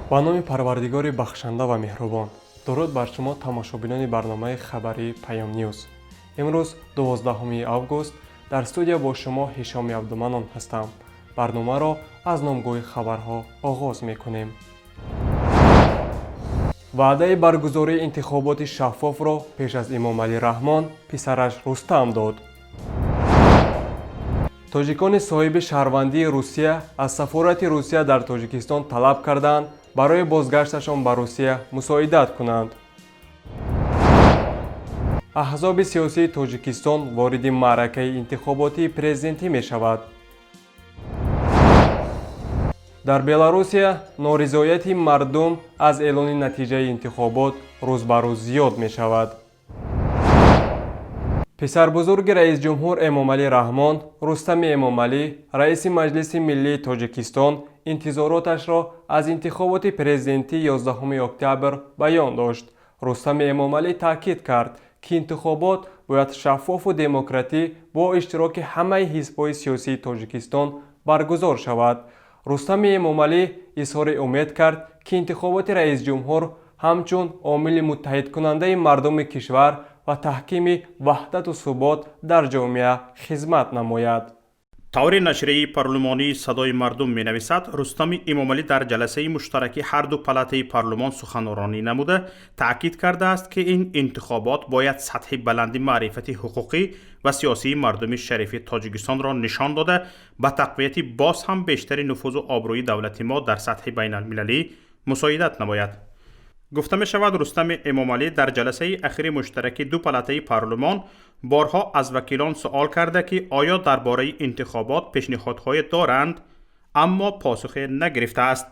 با نام پروردگار بخشنده و مهربان. درود بر شما تماشاگران برنامه خبری پیام نیوز. امروز 12 август در استودیو با شما هشام عبدالمنان هستم. برنامه را از نامگوی خبرها آغاز میکنیم. وعده برگزاری انتخابات شفاف پیش از امامعلی رحمان پسرش رستم داد. توجیکانی صاحب شهروندی روسیه از سفارت روسیه در تاجیکستان طلب کردند برای بازگشتشان به روسیه مصاعدت کنند. احزاب سیاسی تاجیکستان واریدی маъракаи انتخاباتی президентӣ мешавад. در بلارусия نارизоияти мардум از اعلان نتیجه انتخابات روز به روز زیاد می شود. پسر بزرگ رئیس جمهور امomалӣ раҳмон رستم امomалӣ رئیس مجلس ملی تاجیکستان انتظاراتش را از انتخابات پرزیدنتی 11 اکتبر بیان داشت. رستم امomалӣ تاکید کرد که انتخابات باید شفاف و دموکراتی با اشتراک همه حزب‌های سیاسی تاجیکستان برگزار شود. رستم امomалӣ اظهار امید کرد که انتخابات رئیس جمهور همچون عامل متحد کننده مردم کشور و تحکیم وحدت و ثبات در جامعه خدمت نماید. طور نشریه پارلمانی صدای مردم می نویسد رستم امomалӣ در جلسه مشترک هر دو پلاته پارلمان سخنرانی نموده تاکید کرده است که این انتخابات باید سطح بلند معرفت حقوقی و سیاسی مردم شریف تاجیکستان را نشان داده به تقویت باز هم بیشتر نفوذ و آبروی دولت ما در سطح بین المللی مساعدت نماید. گفته می شود رستم امomалӣ در جلسه اخیر مشترک دو پلاته پارلمان بارها از وکیلان سوال کرده که آیا درباره انتخابات پیشنهادهای دارند اما پاسخ نگرفته است.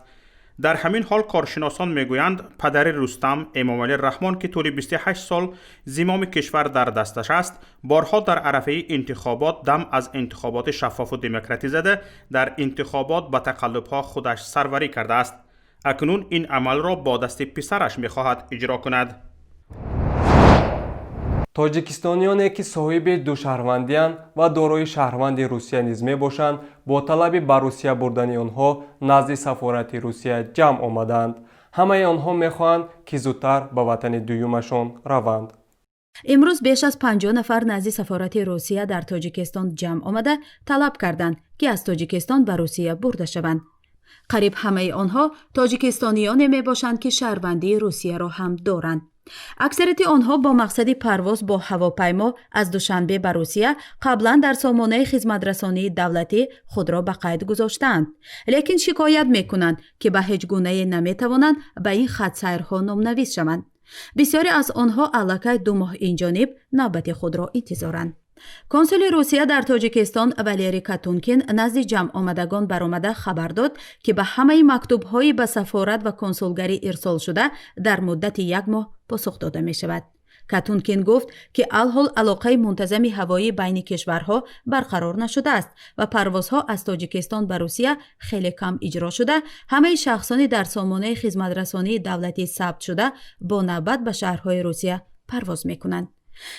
در همین حال کارشناسان میگویند پدر رستم امomالî раҳмон که طول 28 سال زمام کشور در دستش است بارها در عرفه انتخابات دم از انتخابات شفاف و دموکراتی زده در انتخابات به تقلب‌ها خودش سروری کرده است. اکنون این عمل را با دست پسرش می‌خواهد اجرا کند. توجیکستانیانی که صاحب دو شهروندی‌اند و دارای شهروندی روسیه نیز میباشند با طلب به روسیه بردن آنها نزد سفارت روسیه جمع آمدند. همه آنها میخواهند که زودتر به وطن دویمشان روند. امروز بیش از 50 نفر نزد سفارت روسیه در تاجیکستان جمع آمده طلب کردند که از تاجیکستان به روسیه برده شوند. قریب همه آنها تاجیکستانیان می باشند که شهروندی روسیه را هم دارند. اکثریت آنها با مقصد پرواز با هواپیما از دوشنبه به روسیه قبلا در سامانه خدمترسانی دولتی خود را به قید گذاشتند، لیکن شکایت می کنند که به هیچ گونه نمی توانند به این خط سیرها نامنویس شوند. بسیاری از آنها الکی 2 ماه این جانب نوبت خود را انتظارند. کنسول روسیه در تاجیکستان والری کاتونکین نزد جمع آمدگان برآمده خبر داد که به همه مکتوب‌های به سفارت و کنسولگری ارسال شده در مدت 1 ماه پاسخ داده می شود. کاتونکین گفت که الحال علاقه منتظم هوایی بین کشورها برقرار نشده است و پروازها از تاجیکستان به روسیه خیلی کم اجرا شده. همه شخصانی در سامانه خدمترسانی دولتی ثبت شده با نوبت به شهرهای روسیه پرواز می کنند.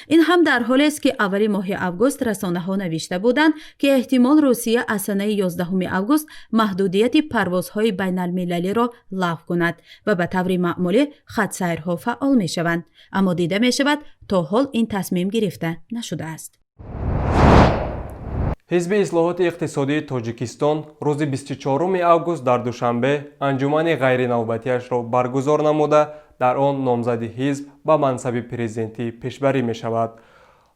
این هم در حالی است که اول ماه август رسانه‌ها نوشته بودند که احتمال روسیه از سنه 11 август محدودیت پروازهای بین المللی را لغو کند و به طور معمولی خط سیرها فعال می شوند، اما دیده می شود تا حال این تصمیم گرفته نشده است. حزب اصلاحات اقتصادی تاجیکستان روز 24 август در دوشنبه انجمن غیر نوبتیش را برگزار نموده در آن نامزد حزب به منصب پرزیدنتی پیشبری می شود.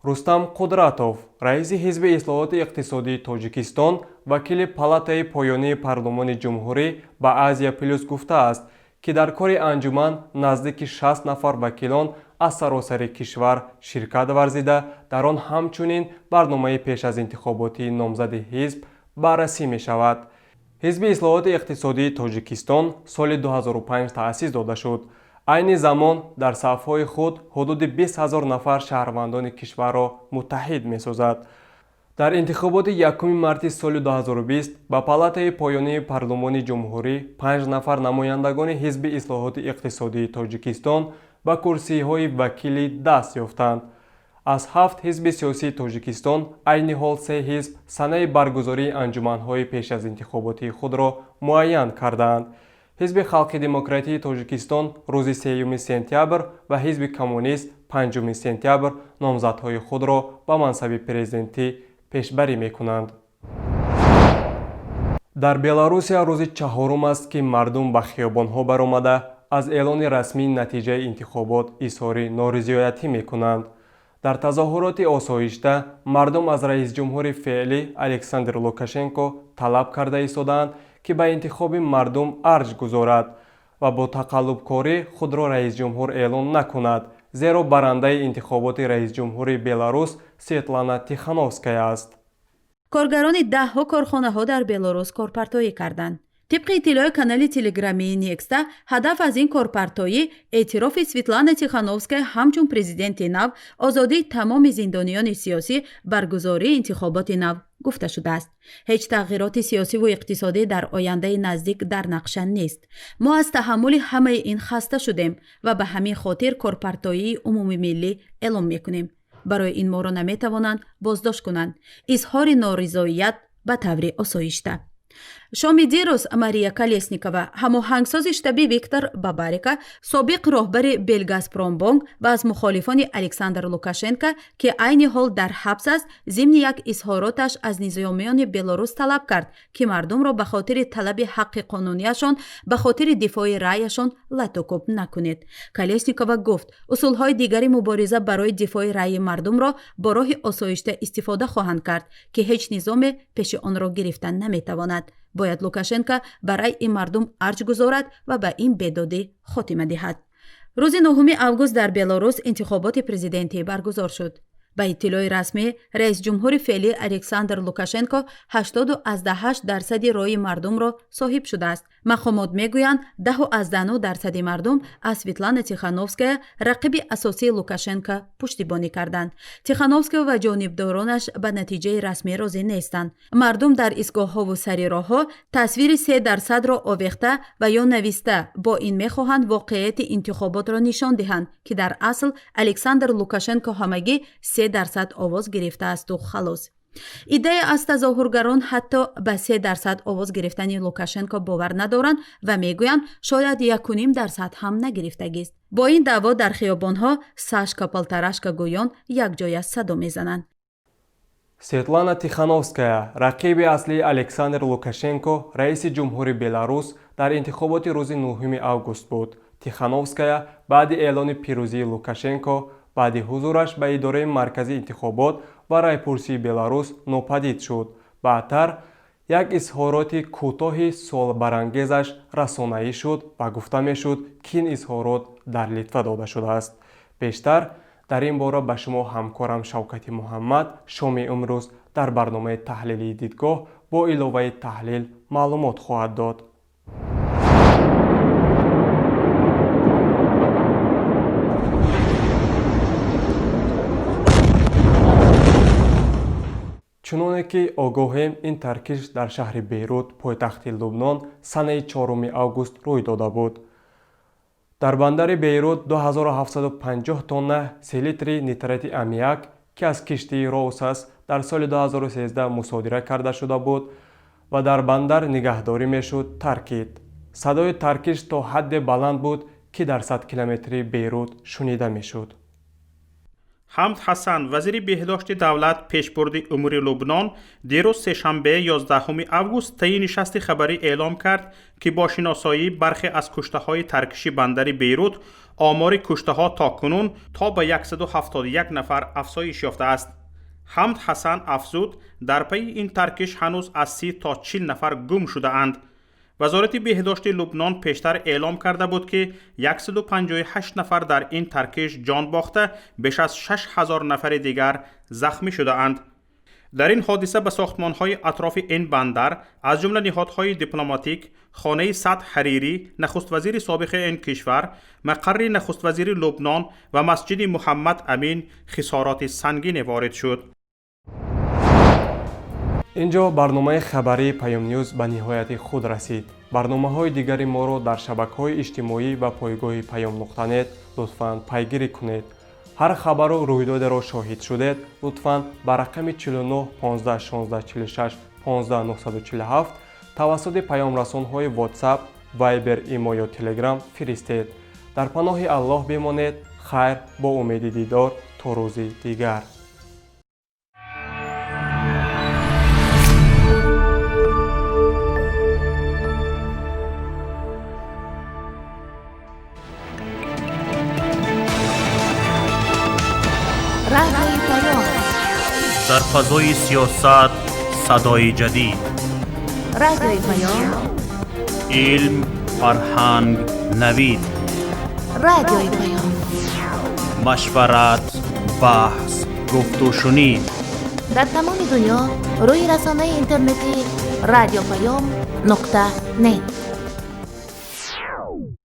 رستم قدرتوف رئیس حزب اصلاحات اقتصادی تاجیکستان وکیل پالاتای پایانی پارلمان جمهوری به آزیا پلوس گفته است که در کار انجمن نزدیک 60 نفر وکیلان از سراسر کشور شرکت ورزیده در آن همچنین برنامه پیش از انتخاباتی نامزد حزب بررسی می شود. حزب اصلاحات اقتصادی تاجیکستان سال 2005 تأسیس داده شد. عین زمان در صف‌های خود حدود 20,000 نفر شهروندان کشور را متحد می سازد. در انتخابات 1 مارس سال 2020 با پالاتای پایانی پارلمان جمهوری 5 نفر نمایندگان حزب اصلاحات اقتصادی تاجیکستان به کرسی‌های وکیلی دست یافتند. از 7 حزب سیاسی تاجیکستان عین حال 3 حزب سنه برگزاری انجمن‌های پیش از انتخاباتی خود را معین کردند. ҳизби халқи демократии Тоҷикистон рӯзи 3 сентябр ва ҳизби коммунист 5 сентябр номзадҳои худро ба мансаби президентӣ пешбарӣ мекунанд. дар Белорусия рӯзи 4 аст ки мардум ба хиёбонҳо баромада аз эълони расмии натиҷаи интихобот изҳори норизоиятӣ мекунанд. дар тазоҳуроти осоишта мардум аз раисҷумҳури феълӣ Александр Лукашенко талаб карда истодаанд ки ба интихоби мардум арҷ гузорад ва бо тақаллубкорӣ худро раисҷумҳур эълон накунад, зеро барандаи интихоботи раисҷумҳури Беларус Светлана Тихановская аст. коргарони даҳҳо корхонаҳо дар Белорус корпартоӣ карданд. طبق اطلاع کانال تلگرامی نیکستا هدف از این کارپارتایی اعتراف سویتلانا تیخانوفسکایا همچون پرزیدنت نو آزادی تمام زندانیان سیاسی برگزاری انتخابات نو گفته شده است. هیچ تغییرات سیاسی و اقتصادی در آینده نزدیک در نقشه نیست. ما از تحمل همه این خسته شدیم و به همین خاطر کارپارتایی عمومی ملی اعلام میکنیم. برای این ما را نمیتوانند بازداشت کنند. اظهار نارضایت به طور آسایشته. شام دیروز ماریا کالسنیکова ҳамоҳангсози штаби Виктор Бабарика собиқ роҳбари Белгазпромбанк ва аз мухолифони Александр Лукашенко ки айни ҳол дар ҳабс аст зимни як изҳороташ аз низомиёни Белорус талаб кард ки мардумро ба хотири талаби ҳаққи қонунияшон ба хотири дифои раъяшон латукуб накунед. Калесникова гуфт усулҳои дигари мубориза барои дифои раъи мардумро бо роҳи осоишта истифода хоҳанд кард ки ҳеҷ низоме пеши онро гирифта наметавонад. باید لوکاشنکو برای این مردم ارج گذارد و به این بدادی خاتمه دهد. روز 9 آگوست در بلاروس انتخابات پرزیدنتی برگزار شد. با اطلاع رسمی رئیس جمهور فعلی الکساندر لوکاشنکو 88% رای مردم را صاحب شده است. مقامات میگویند 10% مردم از سویتلانا تیخانوفسکایا رقیب اساسی لوکاشنکو پشتیبانی کردند. تیخانوفسکایا و جانبدارانش به نتیجه رسمی راضی نیستند. مردم در ایستگاه‌ها و سر راه‌ها تصویر 3% را آویخته و یا نوشته با این میخواهند واقعیت انتخابات را نشان دهند که در اصل الکساندر لوکاشنکو همگی 3% آواز گرفته است و خلاص. ایده از تظاهرگران حتی به 3% آواز گرفتن لوکاشنکو باور ندارند و میگویند شاید 1.5% هم نگرفتگی است. با این دعوا در خیابانها ساشکا پالتاراشکا گویان یک جای صدا میزنند. سویتلانا تیخانوفسکایا رقیب اصلی الکساندر لوکاشنکو رئیس جمهوری بلاروس در انتخابات روز 9 آگوست بود. تیخانوفسکایا بعد اعلان پیروزی لوکاشنکو بعد حضورش به اداره مرکزی انتخابات و رایپرسی بلاروس ناپدید شد. بعدتر یک اظهارات کوتاه سوال برانگیزش رسانه‌ای شد و گفته میشد که این اظهارات در لیتوا داده شده است. بیشتر در این باره به شما همکارم شوکت محمد شام امروز در برنامه تحلیلی دیدگاه با علاوه تحلیل معلومات خواهد داد. чуноне ки огоҳем ин таркиш дар шаҳри Бейрут пойтахти Лубнон санаи 4 август рӯй дода буд. дар бандари Бейрут 2750 тонна селитри нитрати аммиак ки аз киштии Роусас дар соли 2013 мусодира карда шуда буд ва дар бандар нигаҳдорӣ мешуд таркид. садои таркиш то ҳадде баланд буд ки дар 100 километри Бейрут шунида мешуд. حمد حسن وزیر بهداشت دولت پیشبرد امور لبنان دیروز سه‌شنبه 11 آگوست طی نشست خبری اعلام کرد که با شناسایی برخی از کشته‌های ترکشی بندر بیروت آمار کشته‌ها تاکنون تا به 171 نفر افزایش یافته است. حمد حسن افزود در پی این ترکش هنوز از 30 تا 40 نفر گم شده اند. وزارت بهداشت لبنان پیشتر اعلام کرده بود که 158 نفر در این ترکش جان باخته، بیش از 6000 نفر دیگر زخمی شده اند. در این حادثه به ساختمان‌های اطراف این بندر از جمله نهادهای دیپلماتیک، خانه سعد حریری نخست وزیر سابق این کشور، مقر نخست وزیر لبنان و مسجد محمد امین خسارات سنگین وارد شد. اینجا برنامه خبری پیام نیوز به نهایت خود رسید. برنامه‌های دیگری ما را در شبکه‌های اجتماعی و پایگاه پیام.net لطفاً پیگیری کنید. هر خبر و رویداد را شاهد شدید لطفاً به رقم 49 15 16 46 15 947 توسط پیام رسان‌های واتساپ вайбер, имо ё телеграм фиристед. дар паноҳи аллоҳ бимонед. хайр, бо умеди дидор то рӯзи дигар. радиои паём. дар фазои сиёсат садои ҷадид. радиои паём. илм, фарҳанг, навид. радиои паём. машварат, баҳс, гуфтушунид. дар тамоми дунё рӯи расонаи интернетии радиопаём.нет